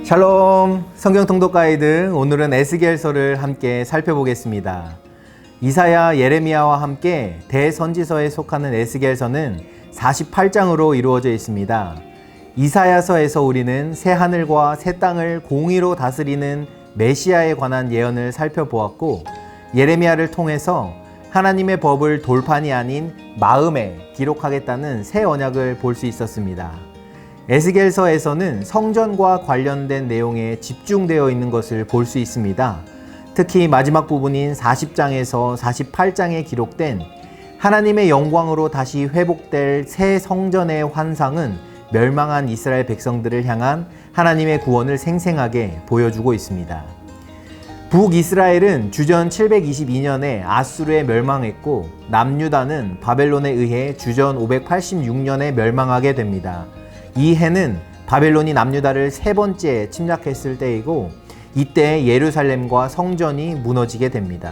샬롬, 성경 통독 가이드. 오늘은 에스겔서를 함께 살펴보겠습니다. 이사야, 예레미야와 함께 대선지서에 속하는 에스겔서는 48장으로 이루어져 있습니다. 이사야서에서 우리는 새 하늘과 새 땅을 공의로 다스리는 메시아에 관한 예언을 살펴보았고, 예레미야를 통해서 하나님의 법을 돌판이 아닌 마음에 기록하겠다는 새 언약을 볼 수 있었습니다. 에스겔서에서는 성전과 관련된 내용에 집중되어 있는 것을 볼 수 있습니다. 특히 마지막 부분인 40장에서 48장에 기록된 하나님의 영광으로 다시 회복될 새 성전의 환상은 멸망한 이스라엘 백성들을 향한 하나님의 구원을 생생하게 보여주고 있습니다. 북이스라엘은 주전 722년에 아수르에 멸망했고, 남유다는 바벨론에 의해 주전 586년에 멸망하게 됩니다. 이 해는 바벨론이 남유다를 세 번째 침략했을 때이고, 이때 예루살렘과 성전이 무너지게 됩니다.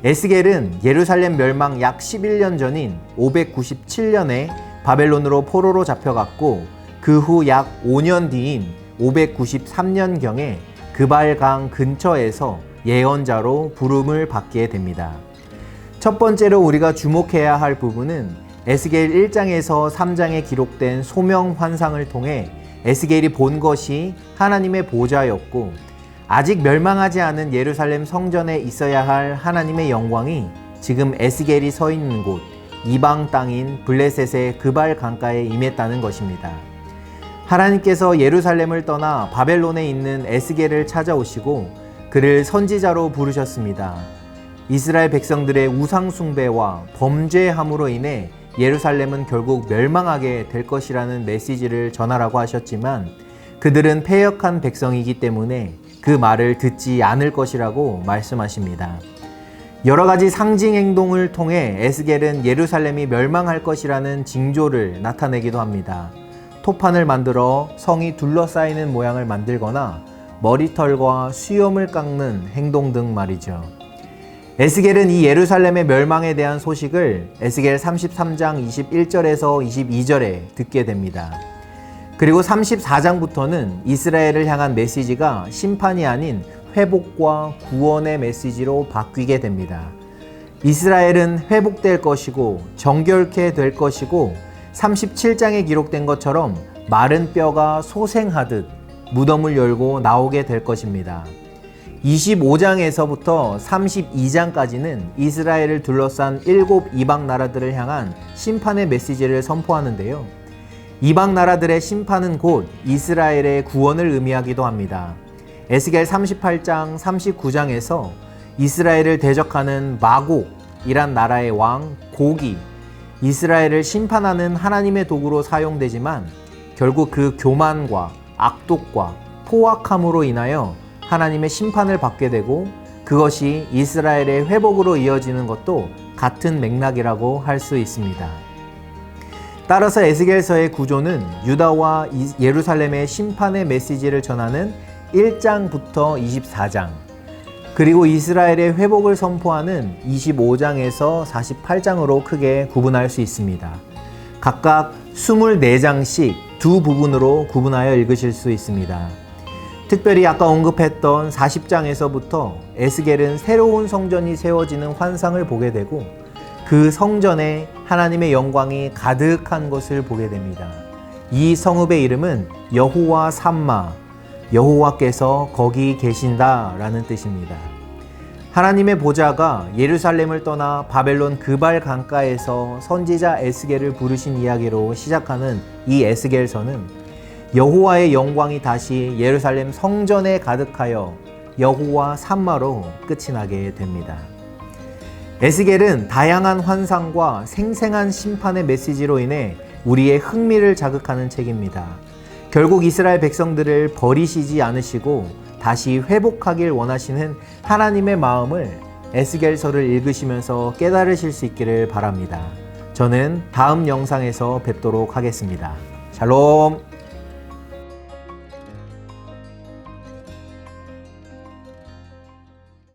에스겔은 예루살렘 멸망 약 11년 전인 597년에 바벨론으로 포로로 잡혀갔고, 그 후 약 5년 뒤인 593년경에 그발강 근처에서 예언자로 부름을 받게 됩니다. 첫 번째로 우리가 주목해야 할 부분은 에스겔 1장에서 3장에 기록된 소명 환상을 통해 에스겔이 본 것이 하나님의 보좌였고, 아직 멸망하지 않은 예루살렘 성전에 있어야 할 하나님의 영광이 지금 에스겔이 서 있는 곳 이방 땅인 블레셋의 그발 강가에 임했다는 것입니다. 하나님께서 예루살렘을 떠나 바벨론에 있는 에스겔을 찾아오시고 그를 선지자로 부르셨습니다. 이스라엘 백성들의 우상 숭배와 범죄함으로 인해 예루살렘은 결국 멸망하게 될 것이라는 메시지를 전하라고 하셨지만, 그들은 패역한 백성이기 때문에 그 말을 듣지 않을 것이라고 말씀하십니다. 여러 가지 상징 행동을 통해 에스겔은 예루살렘이 멸망할 것이라는 징조를 나타내기도 합니다. 토판을 만들어 성이 둘러싸이는 모양을 만들거나 머리털과 수염을 깎는 행동 등 말이죠. 에스겔은 이 예루살렘의 멸망에 대한 소식을 에스겔 33장 21절에서 22절에 듣게 됩니다. 그리고 34장부터는 이스라엘을 향한 메시지가 심판이 아닌 회복과 구원의 메시지로 바뀌게 됩니다. 이스라엘은 회복될 것이고 정결케 될 것이고, 37장에 기록된 것처럼 마른 뼈가 소생하듯 무덤을 열고 나오게 될 것입니다. 25장에서부터 32장까지는 이스라엘을 둘러싼 7 이방 나라들을 향한 심판의 메시지를 선포하는데요. 이방 나라들의 심판은 곧 이스라엘의 구원을 의미하기도 합니다. 에스겔 38장, 39장에서 이스라엘을 대적하는 마곡이란 나라의 왕 고기, 이스라엘을 심판하는 하나님의 도구로 사용되지만 결국 그 교만과 악독과 포악함으로 인하여 하나님의 심판을 받게 되고, 그것이 이스라엘의 회복으로 이어지는 것도 같은 맥락이라고 할 수 있습니다. 따라서 에스겔서의 구조는 유다와 예루살렘의 심판의 메시지를 전하는 1장부터 24장, 그리고 이스라엘의 회복을 선포하는 25장에서 48장으로 크게 구분할 수 있습니다. 각각 24장씩 두 부분으로 구분하여 읽으실 수 있습니다. 특별히 아까 언급했던 40장에서부터 에스겔은 새로운 성전이 세워지는 환상을 보게 되고, 그 성전에 하나님의 영광이 가득한 것을 보게 됩니다. 이 성읍의 이름은 여호와 삼마, 여호와께서 거기 계신다라는 뜻입니다. 하나님의 보좌가 예루살렘을 떠나 바벨론 그발 강가에서 선지자 에스겔을 부르신 이야기로 시작하는 이 에스겔서는 여호와의 영광이 다시 예루살렘 성전에 가득하여 여호와 삼마로 끝이 나게 됩니다. 에스겔은 다양한 환상과 생생한 심판의 메시지로 인해 우리의 흥미를 자극하는 책입니다. 결국 이스라엘 백성들을 버리시지 않으시고 다시 회복하길 원하시는 하나님의 마음을 에스겔서를 읽으시면서 깨달으실 수 있기를 바랍니다. 저는 다음 영상에서 뵙도록 하겠습니다. 샬롬.